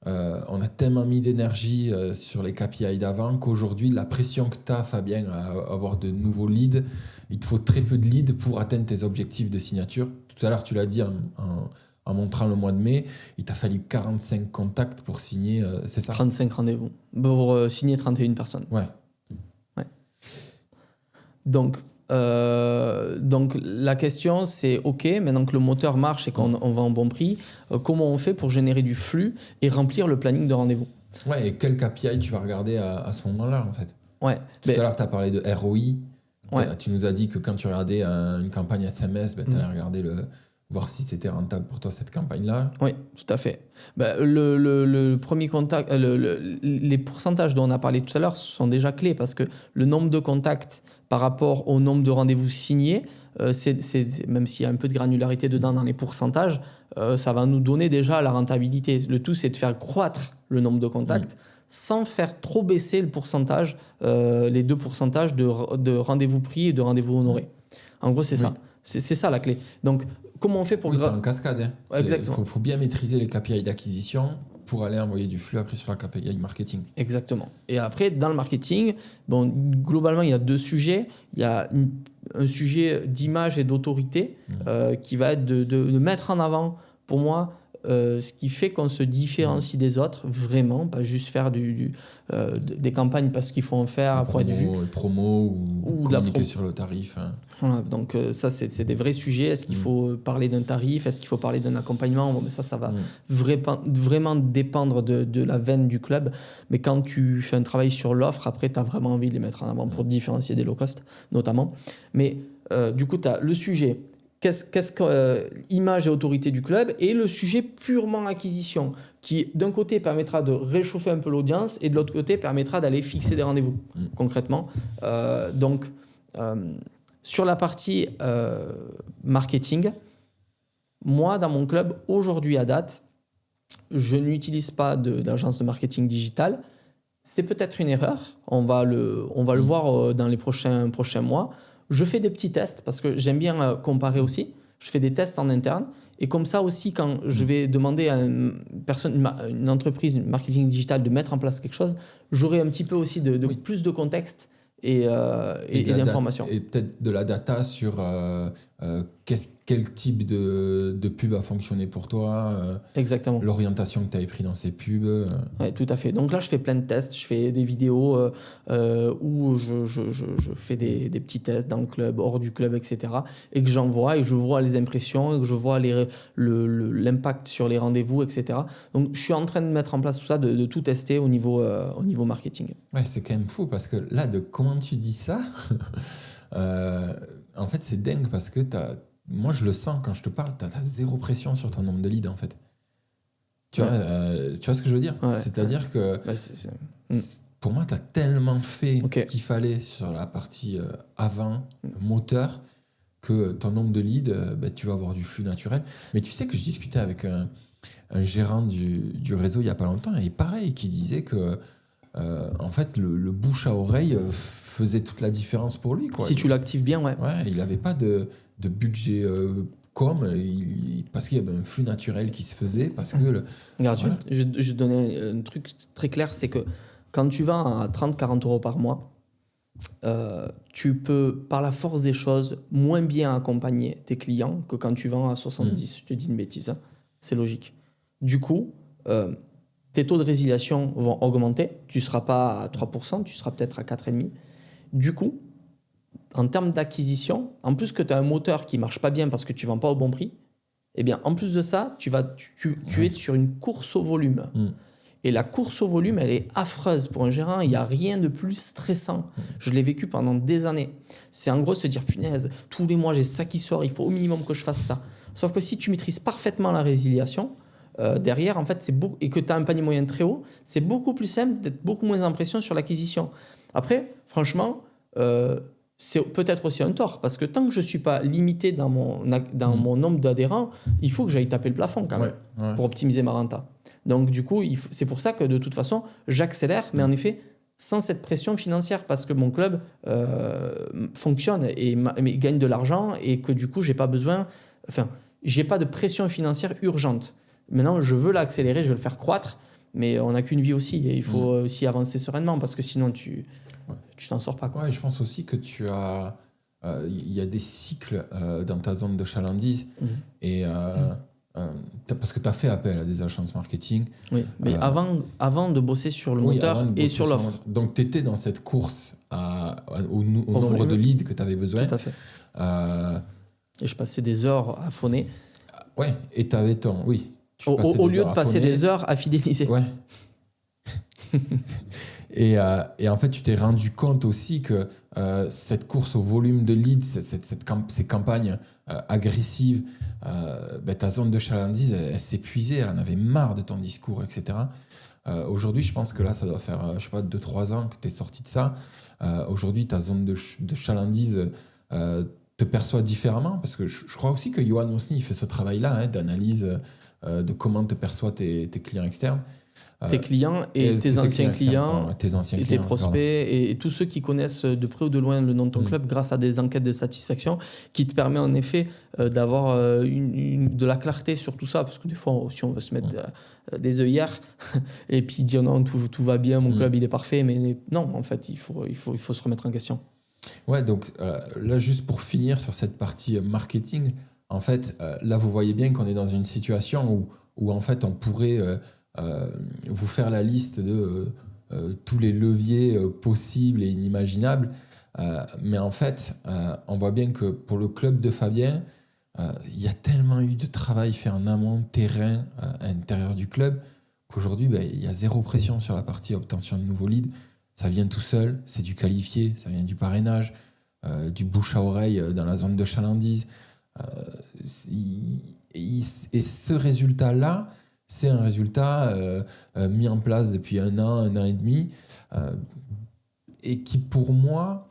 on a tellement mis d'énergie sur les KPI d'avant qu'aujourd'hui, la pression que tu as, Fabien, à avoir de nouveaux leads, il te faut très peu de leads pour atteindre tes objectifs de signature. Tout à l'heure, tu l'as dit en montrant le mois de mai, il t'a fallu 45 contacts pour signer, c'est ça? 35 rendez-vous pour signer 31 personnes. Ouais. Donc la question c'est ok, maintenant que le moteur marche et qu'on va en bon prix, comment on fait pour générer du flux et remplir le planning de rendez-vous? Ouais, et quel KPI tu vas regarder à ce moment-là en fait? Ouais. Tout à l'heure, tu as parlé de ROI. Ouais. Tu nous as dit que quand tu regardais une campagne SMS, tu allais regarder voir si c'était rentable pour toi cette campagne-là. Oui, tout à fait. Le premier contact, les pourcentages dont on a parlé tout à l'heure sont déjà clés parce que le nombre de contacts par rapport au nombre de rendez-vous signés, même s'il y a un peu de granularité dedans dans les pourcentages, ça va nous donner déjà la rentabilité. Le tout, c'est de faire croître le nombre de contacts sans faire trop baisser le pourcentage, les 2 pourcentages de rendez-vous pris et de rendez-vous honorés. En gros, c'est ça. C'est ça la clé. Donc, comment on fait pour... Oui, c'est en cascade. Hein. Ouais, exactement. Il faut bien maîtriser les KPI d'acquisition pour aller envoyer du flux après sur la KPI marketing. Exactement. Et après, dans le marketing, globalement, il y a 2 sujets. Il y a un sujet d'image et d'autorité qui va être de mettre en avant, pour moi, ce qui fait qu'on se différencie des autres, vraiment, pas juste faire des campagnes parce qu'il faut en faire pour être vu. Promo ou communiquer sur le tarif. Hein. Voilà, donc ça, c'est des vrais sujets. Est-ce qu'il faut parler d'un tarif? Est-ce qu'il faut parler d'un accompagnement? Bon, mais ça va vraiment dépendre de la veine du club. Mais quand tu fais un travail sur l'offre, après, tu as vraiment envie de les mettre en avant pour différencier des low cost, notamment. Mais du coup, tu as le sujet qu'est-ce que image et autorité du club et le sujet purement acquisition qui d'un côté permettra de réchauffer un peu l'audience et de l'autre côté permettra d'aller fixer des rendez-vous concrètement. Sur la partie marketing, moi dans mon club aujourd'hui à date, je n'utilise pas d'agence de marketing digital. C'est peut-être une erreur, on va le voir dans les prochains mois. Je fais des petits tests parce que j'aime bien comparer aussi. Je fais des tests en interne. Et comme ça aussi, quand je vais demander à une entreprise, une marketing digital de mettre en place quelque chose, j'aurai un petit peu aussi plus de contexte et d'informations. Et peut-être de la data sur quel type de pub a fonctionné pour toi. Exactement. L'orientation que tu avais pris dans ces pubs. Oui, tout à fait. Donc là, je fais plein de tests. Je fais des vidéos où je fais des petits tests dans le club, hors du club, etc. Et que j'envoie et je vois les impressions et que je vois l'impact sur les rendez-vous, etc. Donc, je suis en train de mettre en place tout ça, de tout tester au niveau marketing. Ouais, c'est quand même fou parce que là, de comment tu dis ça, en fait, c'est dingue parce que moi, je le sens quand je te parle, tu as zéro pression sur ton nombre de leads, en fait. Tu vois ce que je veux dire? C'est-à-dire que pour moi, tu as tellement fait ce qu'il fallait sur la partie avant, moteur, que ton nombre de leads, tu vas avoir du flux naturel. Mais tu sais que je discutais avec un gérant du réseau il n'y a pas longtemps, et pareil, qui disait que en fait, le bouche à oreille faisait toute la différence pour lui. Quoi. Si tu l'actives bien, il n'avait pas de budget parce qu'il y avait un flux naturel qui se faisait. Parce que Regarde, je vais te donner un truc très clair, c'est que quand tu vas à 30-40 euros par mois, tu peux, par la force des choses, moins bien accompagner tes clients que quand tu vends à 70. Je te dis une bêtise, hein. C'est logique. Du coup, tes taux de résiliation vont augmenter. Tu ne seras pas à 3%, tu seras peut-être à 4,5%. Du coup, en termes d'acquisition, en plus que tu as un moteur qui ne marche pas bien parce que tu ne vends pas au bon prix, eh bien, en plus de ça, tu es sur une course au volume. Et la course au volume, elle est affreuse pour un gérant. Il n'y a rien de plus stressant. Je l'ai vécu pendant des années. C'est en gros se dire, punaise, tous les mois, j'ai ça qui sort, il faut au minimum que je fasse ça. Sauf que si tu maîtrises parfaitement la résiliation, derrière, en fait, et que tu as un panier moyen très haut, c'est beaucoup plus simple d'être beaucoup moins en pression sur l'acquisition. Après, franchement, c'est peut-être aussi un tort, parce que tant que je ne suis pas limité dans mon nombre d'adhérents, il faut que j'aille taper le plafond quand même pour optimiser ma renta. Donc du coup, c'est pour ça que de toute façon, j'accélère, mais en effet, sans cette pression financière, parce que mon club fonctionne et gagne de l'argent, et que du coup, j'ai pas de pression financière urgente. Maintenant, je veux l'accélérer, je veux le faire croître, mais on n'a qu'une vie aussi, et il faut aussi avancer sereinement, parce que sinon, tu t'en sors pas, quoi. Ouais, je pense aussi que il y a des cycles dans ta zone de chalandise, et parce que tu as fait appel à des agences marketing. Oui, mais avant de bosser sur le moteur et sur l'offre. Donc, tu étais dans cette course au nombre de leads que tu avais besoin. Tout à fait. Et je passais des heures à phoner. Ouais, et tu avais ton... Oui. Au lieu de passer des heures à fidéliser. Ouais. Et en fait, tu t'es rendu compte aussi que cette course au volume de leads, ces campagnes agressives, ta zone de chalandise, elle s'épuisait, elle en avait marre de ton discours, etc. Aujourd'hui, je pense que là, ça doit faire, 2-3 ans que tu es sorti de ça. Aujourd'hui, ta zone de chalandise te perçoit différemment, parce que je crois aussi que Johan Mosny, il fait ce travail-là, d'analyse de comment te perçoivent tes clients externes. Tes clients et tes anciens clients, et tes prospects, et tous ceux qui connaissent de près ou de loin le nom de ton club grâce à des enquêtes de satisfaction qui te permet en effet d'avoir de la clarté sur tout ça, parce que des fois si on veut se mettre des œillères et puis dire non, tout va bien, mon club il est parfait, mais non, en fait il faut se remettre en question. Ouais, donc là juste pour finir sur cette partie marketing, en fait là vous voyez bien qu'on est dans une situation où en fait on pourrait vous faire la liste de tous les leviers possibles et inimaginables. Mais en fait, on voit bien que pour le club de Fabien, il y a tellement eu de travail fait en amont, terrain, à l'intérieur du club, qu'aujourd'hui, il y a zéro pression sur la partie obtention de nouveaux leads. Ça vient tout seul, c'est du qualifié, ça vient du parrainage, du bouche à oreille dans la zone de chalandise. Et ce résultat-là, c'est un résultat mis en place depuis un an et demi, et qui, pour moi,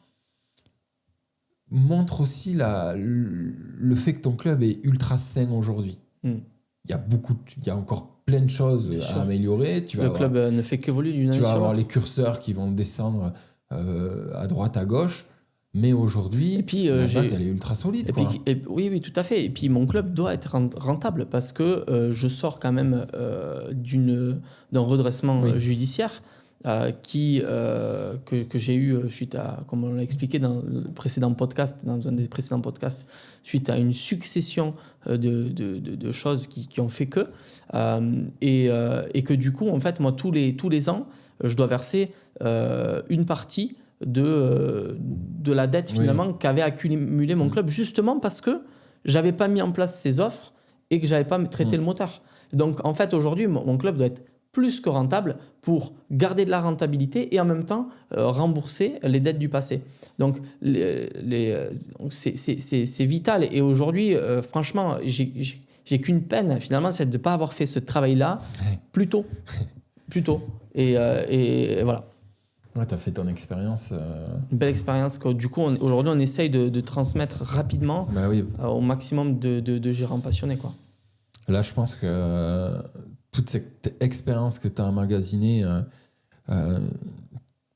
montre aussi le fait que ton club est ultra sain aujourd'hui. Il y a encore plein de choses à améliorer. Le club ne fait qu'évoluer d'une année sur l'autre. Tu vas avoir les curseurs qui vont descendre à droite, à gauche. Mais aujourd'hui, la base, elle est ultra solide. Oui, tout à fait. Et puis, mon club doit être rentable parce que je sors quand même d'un redressement judiciaire que j'ai eu suite à, comme on l'a expliqué dans un des précédents podcasts, suite à une succession de choses qui ont fait que. Et que du coup, en fait, moi, tous les ans, je dois verser une partie de la dette finalement qu'avait accumulé mon club, justement parce que j'avais pas mis en place ces offres et que j'avais pas traité le moteur. Donc en fait aujourd'hui mon club doit être plus que rentable pour garder de la rentabilité et en même temps rembourser les dettes du passé. Donc c'est vital, et aujourd'hui franchement j'ai qu'une peine finalement, c'est de ne pas avoir fait ce travail-là plus tôt. Et voilà. Ouais, tu as fait ton expérience. Une belle expérience que du coup, aujourd'hui, on essaye de transmettre rapidement au maximum de gérants passionnés, quoi. Là, je pense que toute cette expérience que tu as emmagasinée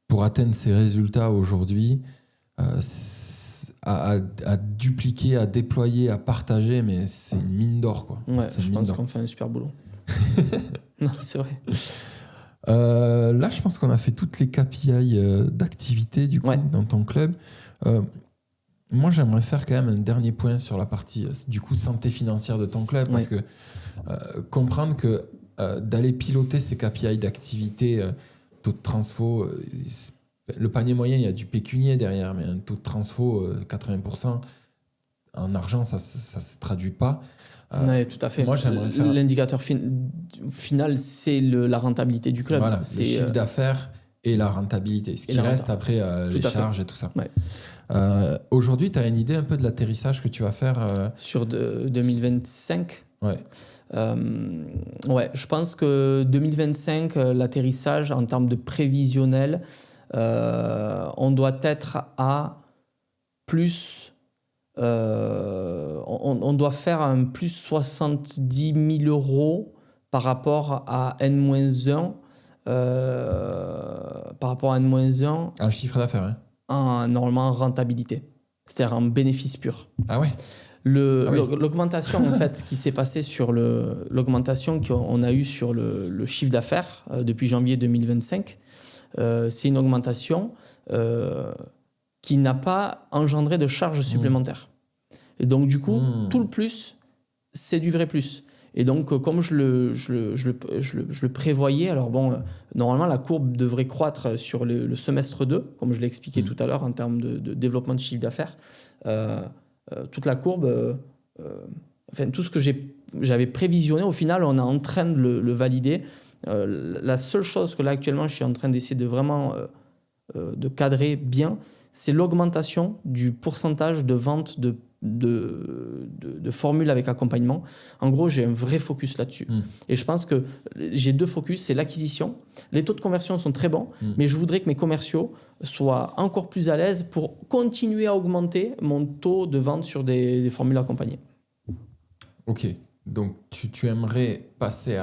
pour atteindre ces résultats aujourd'hui, à dupliquer, à déployer, à partager, mais c'est une mine d'or, quoi. Ouais, je pense qu'on fait un super boulot. Non, c'est vrai. Là, je pense qu'on a fait toutes les KPI d'activité du coup dans ton club. Moi, j'aimerais faire quand même un dernier point sur la partie du coup santé financière de ton club parce que comprendre que d'aller piloter ces KPI d'activité, taux de transfo, le panier moyen, il y a du pécunier derrière, mais un taux de transfo 80%, en argent, ça se traduit pas. Oui, tout à fait. Moi, j'aimerais faire... L'indicateur final, c'est la rentabilité du club. Voilà, c'est le chiffre d'affaires et la rentabilité. Ce qui reste après, les charges et tout ça. Ouais. Aujourd'hui, tu as une idée un peu de l'atterrissage que tu vas faire sur 2025 ? Ouais. Je pense que 2025, l'atterrissage en termes de prévisionnel, on doit être à plus... on doit faire un plus 70 000 euros par rapport à N-1. Par rapport à N-1. Un chiffre d'affaires, hein. Normalement, en rentabilité. C'est-à-dire en bénéfice pur. Ah ouais. L'augmentation en fait qui s'est passée sur l'augmentation qu'on a eue sur le chiffre d'affaires depuis janvier 2025, c'est une augmentation qui n'a pas engendré de charges supplémentaires. Et donc du coup, tout le plus, c'est du vrai plus. Et donc comme je le prévoyais, alors bon, normalement la courbe devrait croître sur le semestre 2, comme je l'ai expliqué tout à l'heure en termes de développement de chiffre d'affaires. Toute la courbe, tout ce que j'avais prévisionné, au final, on est en train de le valider. La seule chose que là, actuellement, je suis en train d'essayer de vraiment de cadrer bien, c'est l'augmentation du pourcentage de vente de formules avec accompagnement. En gros, j'ai un vrai focus là-dessus. Et je pense que j'ai 2 focus, c'est l'acquisition. Les taux de conversion sont très bons, mais je voudrais que mes commerciaux soient encore plus à l'aise pour continuer à augmenter mon taux de vente sur des formules accompagnées. Ok, donc tu aimerais passer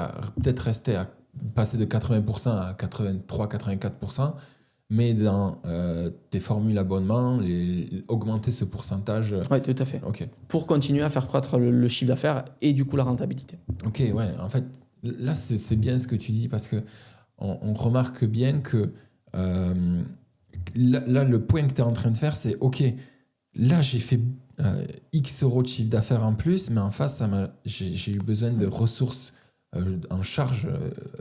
passer de 80% à 83-84%, mais dans tes formules abonnement, augmenter ce pourcentage. Oui, tout à fait. Okay. Pour continuer à faire croître le chiffre d'affaires et du coup la rentabilité. Ok, ouais. En fait, là, c'est bien ce que tu dis parce que on remarque bien que là, le point que tu es en train de faire, c'est ok, là, j'ai fait X euros de chiffre d'affaires en plus, mais en face, j'ai eu besoin de ressources en charge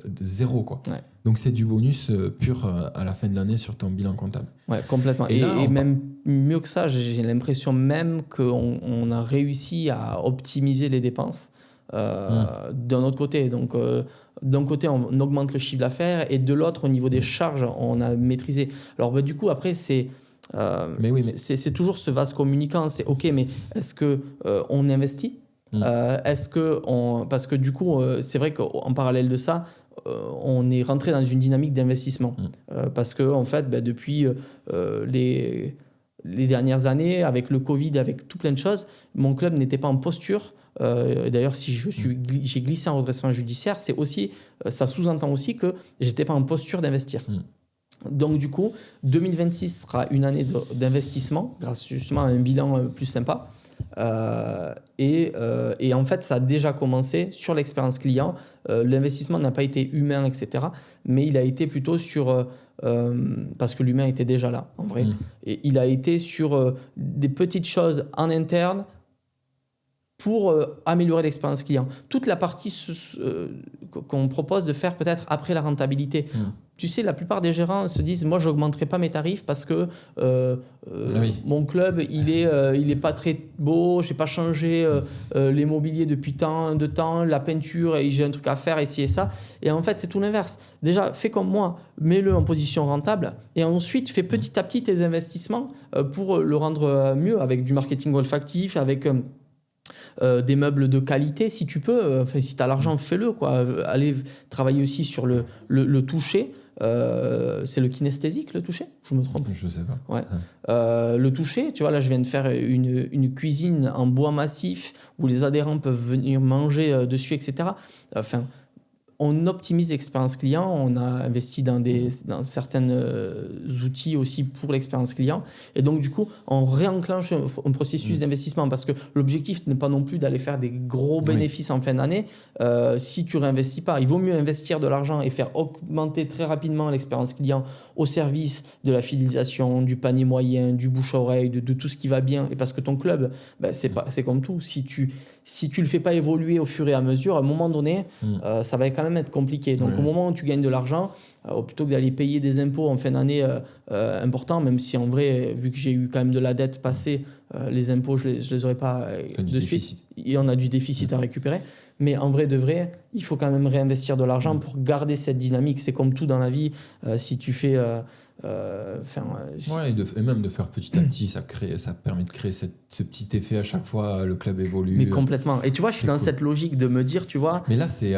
de 0, quoi. Ouais. Donc c'est du bonus pur à la fin de l'année sur ton bilan comptable. Ouais, complètement. Et même mieux que ça, j'ai l'impression même qu'on a réussi à optimiser les dépenses d'un autre côté. Donc d'un côté, on augmente le chiffre d'affaires et de l'autre, au niveau des charges, on a maîtrisé. Alors du coup, après, c'est toujours ce vase communicant. C'est ok, mais est-ce qu'on investit ? Parce que du coup, c'est vrai qu'en parallèle de ça, on est rentré dans une dynamique d'investissement. Parce que, en fait, depuis les dernières années, avec le Covid, avec tout plein de choses, mon club n'était pas en posture. D'ailleurs, si j'ai glissé en redressement judiciaire, c'est aussi, ça sous-entend aussi que j'étais pas en posture d'investir. Donc, du coup, 2026 sera une année d'investissement, grâce justement à un bilan plus sympa. Et en fait, ça a déjà commencé sur l'expérience client. L'investissement n'a pas été humain, etc. Mais il a été plutôt sur... parce que l'humain était déjà là, en vrai. Et il a été sur des petites choses en interne pour améliorer l'expérience client. Toute la partie qu'on propose de faire peut-être après la rentabilité. Tu sais, la plupart des gérants se disent « Moi, je n'augmenterai pas mes tarifs parce que mon club, il est pas très beau, je n'ai pas changé l'immobilier depuis tant de temps, la peinture, et j'ai un truc à faire, ici et ça. » Et en fait, c'est tout l'inverse. Déjà, fais comme moi, mets-le en position rentable et ensuite, fais petit à petit tes investissements pour le rendre mieux avec du marketing olfactif, avec... des meubles de qualité si tu peux, si tu as l'argent, fais-le, quoi. Allez travailler aussi sur le toucher. C'est le kinesthésique, le toucher ? Je me trompe ? Je sais pas. Ouais. Le toucher, tu vois, là je viens de faire une cuisine en bois massif où les adhérents peuvent venir manger dessus, etc. Enfin, on optimise l'expérience client, on a investi dans certains outils aussi pour l'expérience client. Et donc, du coup, on réenclenche un processus d'investissement parce que l'objectif n'est pas non plus d'aller faire des gros bénéfices en fin d'année si tu ne réinvestis pas. Il vaut mieux investir de l'argent et faire augmenter très rapidement l'expérience client au service de la fidélisation, du panier moyen, du bouche-oreille, de tout ce qui va bien. Et parce que ton club, c'est comme tout. Si tu le fais pas évoluer au fur et à mesure, à un moment donné, ça va quand même être compliqué. Donc, au moment où tu gagnes de l'argent, plutôt que d'aller payer des impôts en fin d'année importants, même si en vrai, vu que j'ai eu quand même de la dette passée, les impôts, je les aurais pas de suite. Et on a du déficit à récupérer. Mais en vrai de vrai, il faut quand même réinvestir de l'argent pour garder cette dynamique. C'est comme tout dans la vie. Si tu fais... et même de faire petit à petit, ça permet de créer ce petit effet à chaque fois, le club évolue. Mais complètement. Et tu vois, je suis dans cette logique de me dire, tu vois... Mais là, c'est...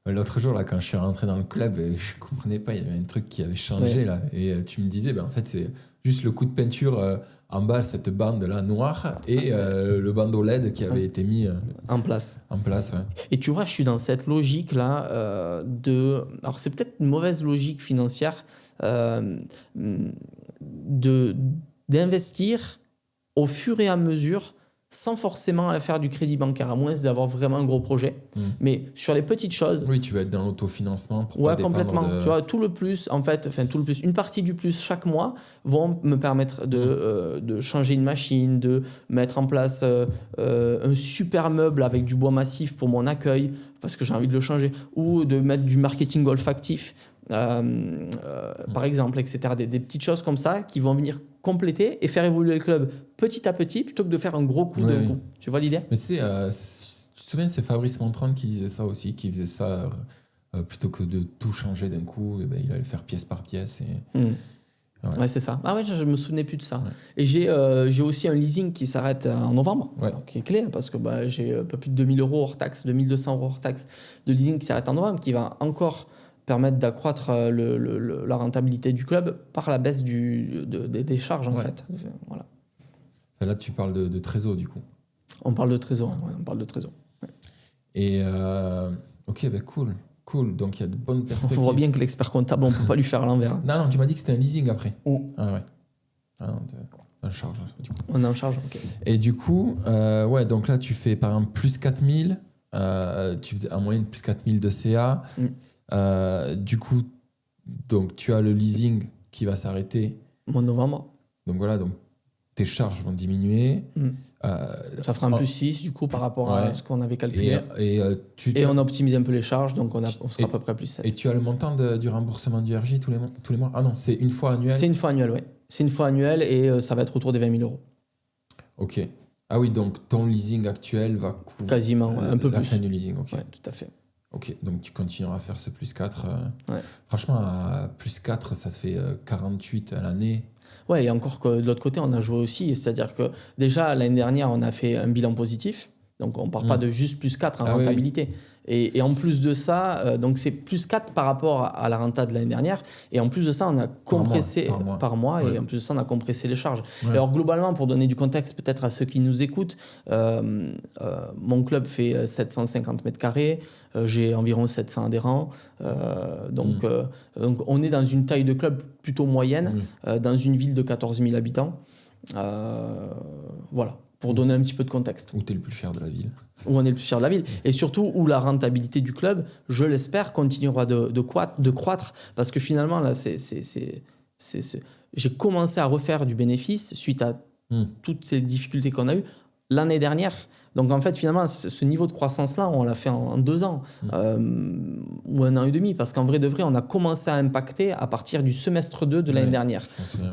l'autre jour, là, quand je suis rentré dans le club, je comprenais pas, il y avait un truc qui avait changé, là. Et tu me disais, en fait, c'est juste le coup de peinture en bas, cette bande-là noire, et le bandeau LED qui avait été mis en place. Ouais. Et tu vois, je suis dans cette logique-là Alors, c'est peut-être une mauvaise logique financière d'investir au fur et à mesure sans forcément aller faire du crédit bancaire, à moins d'avoir vraiment un gros projet. Mais sur les petites choses... Oui, tu vas être dans l'autofinancement pour pas dépendre complètement. de... Tu vois, tout le plus, une partie du plus chaque mois vont me permettre de changer une machine, de mettre en place un super meuble avec du bois massif pour mon accueil, parce que j'ai envie de le changer, ou de mettre du marketing olfactif, par exemple, etc. Des petites choses comme ça qui vont venir compléter et faire évoluer le club petit à petit plutôt que de faire un gros coup d'un coup. Tu vois l'idée ? Mais tu te souviens, c'est Fabrice Montron qui disait ça aussi, qui faisait ça plutôt que de tout changer d'un coup, il allait faire pièce par pièce. Ouais, c'est ça. Ah ouais, je me souvenais plus de ça. Ouais. Et j'ai aussi un leasing qui s'arrête en novembre, qui est clé, parce que j'ai un peu plus de 2000 € hors taxe, 2200 € hors taxe de leasing qui s'arrête en novembre, qui va encore permettre d'accroître la rentabilité du club par la baisse des charges, en fait. Voilà. Là, tu parles de trésor, du coup. On parle de trésor, on parle de trésor. Ouais. Et ok, cool. Donc, il y a de bonnes perspectives. On voit bien que l'expert comptable, on ne peut pas lui faire à l'envers. Non, tu m'as dit que c'était un leasing après. Ah ouais. On en charge, du coup. On est en charge, ok. Et du coup, donc là, tu fais par exemple plus 4000, tu faisais en moyenne plus 4000 de CA. Du coup, donc, tu as le leasing qui va s'arrêter. Mois de novembre. Donc voilà, tes charges vont diminuer. Ça fera un plus 6 du coup par rapport à ce qu'on avait calculé. Et on optimise un peu les charges, donc on sera à peu près à plus 7. Et tu as le montant du remboursement du RJ tous les mois ? Ah non, c'est une fois annuel ? C'est une fois annuelle, oui. C'est une fois annuelle et ça va être autour des 20 000 €. Ok. Ah oui, donc ton leasing actuel va couvrir quasiment un peu la plus. fin du leasing. Ok. Oui, tout à fait. Ok, donc tu continueras à faire ce plus 4. Franchement, à plus 4, ça te fait 48 à l'année. Ouais, et encore que de l'autre côté, on a joué aussi. C'est-à-dire que déjà, l'année dernière, on a fait un bilan positif. Donc, on ne part pas de juste plus 4 en rentabilité. Oui. Et en plus de ça, donc c'est plus 4 par rapport à la renta de l'année dernière. Et en plus de ça, on a compressé par mois et en plus de ça, on a compressé les charges. Ouais. Alors, globalement, pour donner du contexte peut-être à ceux qui nous écoutent, mon club fait 750 mètres carrés. J'ai environ 700 adhérents. Donc, on est dans une taille de club plutôt moyenne, dans une ville de 14 000 habitants. Voilà. Pour donner un petit peu de contexte. Où tu es le plus cher de la ville. Où on est le plus cher de la ville. Et surtout, où la rentabilité du club, je l'espère, continuera de croître. Parce que finalement, là, j'ai commencé à refaire du bénéfice suite à toutes ces difficultés qu'on a eues l'année dernière. Donc, en fait, finalement, ce niveau de croissance-là, on l'a fait en 2 ans ou 1 an et demi. Parce qu'en vrai de vrai, on a commencé à impacter à partir du semestre 2 de l'année dernière.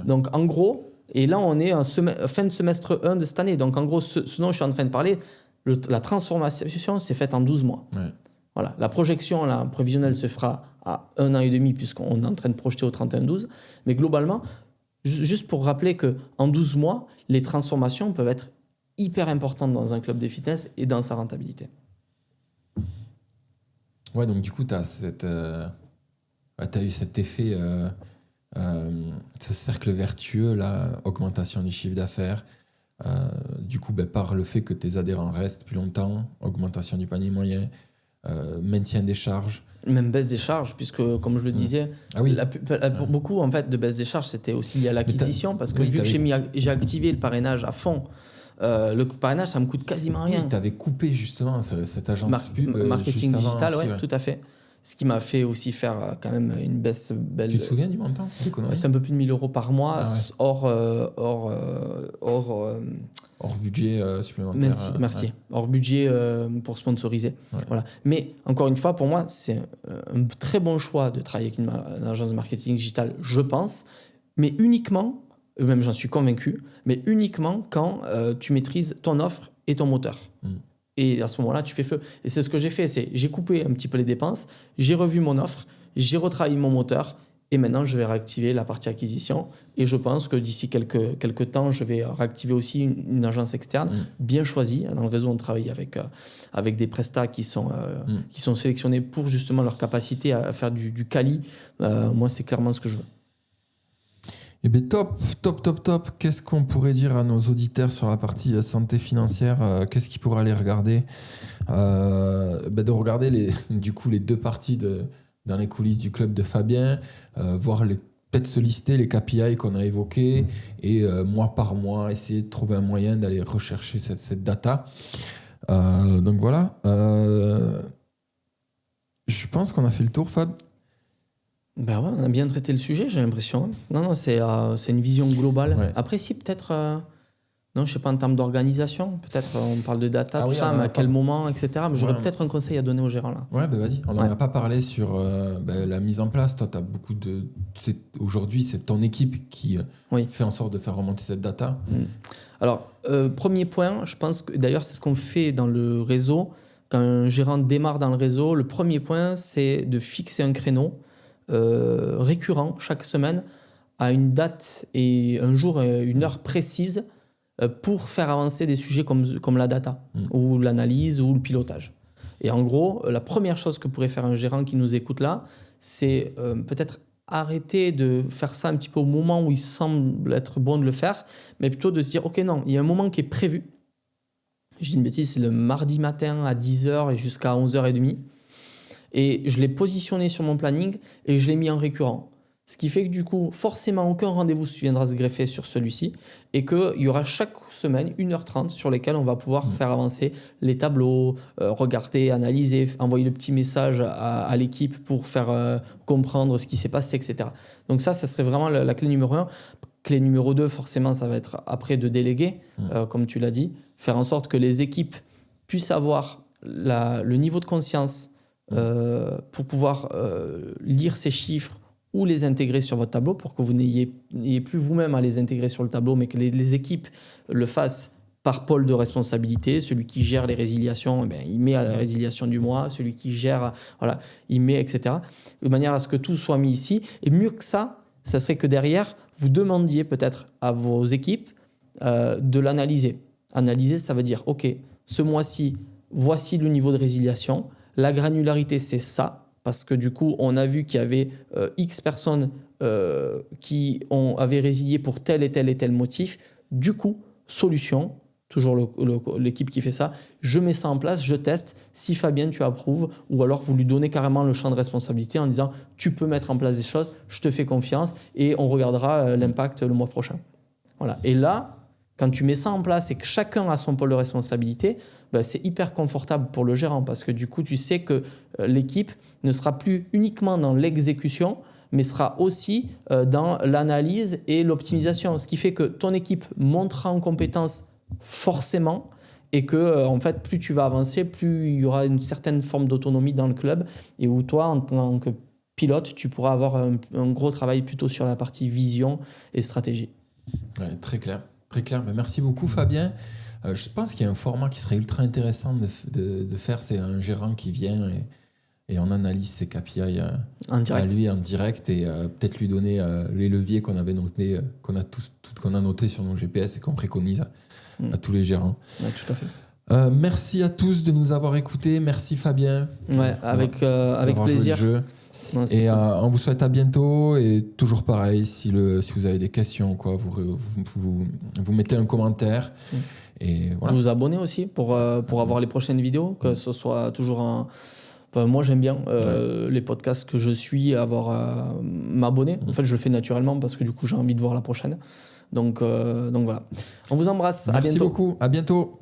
Donc, en gros... Et là, on est en fin de semestre 1 de cette année. Donc, en gros, ce dont je suis en train de parler, la transformation s'est faite en 12 mois. Ouais. Voilà. La projection prévisionnelle se fera à 1 an et demi, puisqu'on est en train de projeter au 31-12. Mais globalement, juste pour rappeler qu'en 12 mois, les transformations peuvent être hyper importantes dans un club de fitness et dans sa rentabilité. Ouais, donc du coup, tu as eu cet effet... ce cercle vertueux, là, augmentation du chiffre d'affaires, du coup, par le fait que tes adhérents restent plus longtemps, augmentation du panier moyen, maintien des charges. Même baisse des charges, puisque comme je le disais, pour beaucoup en fait, de baisse des charges, c'était aussi lié à l'acquisition, parce que vu que j'ai activé le parrainage à fond, le parrainage, ça me coûte quasiment rien. Oui, tu avais coupé justement cette agence pub. Marketing digital, aussi, oui, tout à fait. Ce qui m'a fait aussi faire quand même une baisse belle. Tu te souviens du montant? C'est un peu plus de 1 000 € par mois, hors budget supplémentaire. Merci. Hors budget pour sponsoriser. Ouais. Voilà. Mais encore une fois, pour moi, c'est un très bon choix de travailler avec une agence de marketing digital, je pense, mais uniquement, même j'en suis convaincu, mais uniquement quand tu maîtrises ton offre et ton moteur. Et à ce moment-là, tu fais feu. Et c'est ce que j'ai fait, j'ai coupé un petit peu les dépenses, j'ai revu mon offre, j'ai retravaillé mon moteur, et maintenant, je vais réactiver la partie acquisition. Et je pense que d'ici quelques temps, je vais réactiver aussi une agence externe bien choisie. Dans le réseau, on travaille avec des prestats qui sont sélectionnés pour justement leur capacité à faire du quali. Moi, c'est clairement ce que je veux. Eh bien, top. Qu'est-ce qu'on pourrait dire à nos auditeurs sur la partie santé financière? Qu'est-ce qu'ils pourraient aller regarder? De regarder les deux parties dans les coulisses du club de Fabien, voir peut-être se lister les KPI qu'on a évoqués et mois par mois, essayer de trouver un moyen d'aller rechercher cette data. Donc voilà. Je pense qu'on a fait le tour, Fab. Ben ouais, on a bien traité le sujet, j'ai l'impression. Non, c'est une vision globale. Ouais. Après, si, peut-être... non, je sais pas, en termes d'organisation, peut-être on parle de data, tout ça, mais à quel moment, etc. Mais j'aurais peut-être un conseil à donner aux gérants là. Ouais, vas-y. On n'en a pas parlé sur la mise en place. Toi, tu as beaucoup de. Aujourd'hui, c'est ton équipe qui fait en sorte de faire remonter cette data. Alors, premier point, je pense que d'ailleurs, c'est ce qu'on fait dans le réseau. Quand un gérant démarre dans le réseau, le premier point, c'est de fixer un créneau récurrent chaque semaine à une date et un jour, une heure précise pour faire avancer des sujets comme la data ou l'analyse ou le pilotage. Et en gros, la première chose que pourrait faire un gérant qui nous écoute là, c'est peut-être arrêter de faire ça un petit peu au moment où il semble être bon de le faire, mais plutôt de se dire, ok, non, il y a un moment qui est prévu. Je dis une bêtise, c'est le mardi matin à 10h et jusqu'à 11h30. Et je l'ai positionné sur mon planning et je l'ai mis en récurrent. Ce qui fait que du coup, forcément, aucun rendez-vous viendra se greffer sur celui-ci et qu'il y aura chaque semaine 1h30 sur lesquelles on va pouvoir faire avancer les tableaux, regarder, analyser, envoyer le petit message à l'équipe pour faire comprendre ce qui s'est passé, etc. Donc ça serait vraiment la clé numéro 1. Clé numéro 2, forcément, ça va être après de déléguer, comme tu l'as dit, faire en sorte que les équipes puissent avoir le niveau de conscience pour pouvoir lire ces chiffres ou les intégrer sur votre tableau pour que vous n'ayez plus vous-même à les intégrer sur le tableau, mais que les équipes le fassent par pôle de responsabilité. Celui qui gère les résiliations, il met à la résiliation du mois. Celui qui gère, il met, etc. De manière à ce que tout soit mis ici. Et mieux que ça serait que derrière, vous demandiez peut-être à vos équipes de l'analyser. Analyser, ça veut dire, OK, ce mois-ci, voici le niveau de résiliation. La granularité, c'est ça. Parce que du coup, on a vu qu'il y avait X personnes qui avaient résilié pour tel et tel motif. Du coup, solution, toujours l'équipe qui fait ça, je mets ça en place, je teste. Si Fabien, tu approuves, ou alors vous lui donnez carrément le champ de responsabilité en disant tu peux mettre en place des choses, je te fais confiance et on regardera l'impact le mois prochain. Voilà. Et là, quand tu mets ça en place et que chacun a son pôle de responsabilité, c'est hyper confortable pour le gérant parce que du coup, tu sais que l'équipe ne sera plus uniquement dans l'exécution, mais sera aussi dans l'analyse et l'optimisation. Ce qui fait que ton équipe montera en compétence forcément et que en fait, plus tu vas avancer, plus il y aura une certaine forme d'autonomie dans le club et où toi, en tant que pilote, tu pourras avoir un gros travail plutôt sur la partie vision et stratégie. Ouais, très clair. Très clair. Mais merci beaucoup, Fabien. Je pense qu'il y a un format qui serait ultra intéressant de faire. C'est un gérant qui vient et on analyse ses KPI à lui en direct et peut-être lui donner les leviers qu'on avait notés, qu'on a notés sur nos GPS et qu'on préconise à tous les gérants. Ouais, tout à fait. Merci à tous de nous avoir écoutés. Merci, Fabien. Ouais, avec plaisir. Non, et on vous souhaite à bientôt et toujours pareil, si vous avez des questions, quoi, vous mettez un commentaire. Et voilà. Vous vous abonnez aussi pour avoir les prochaines vidéos, que ce soit toujours Enfin, moi, j'aime bien les podcasts que je suis, m'abonner. En fait, je le fais naturellement parce que du coup, j'ai envie de voir la prochaine. Donc voilà. On vous embrasse. Merci à bientôt. beaucoup. À bientôt.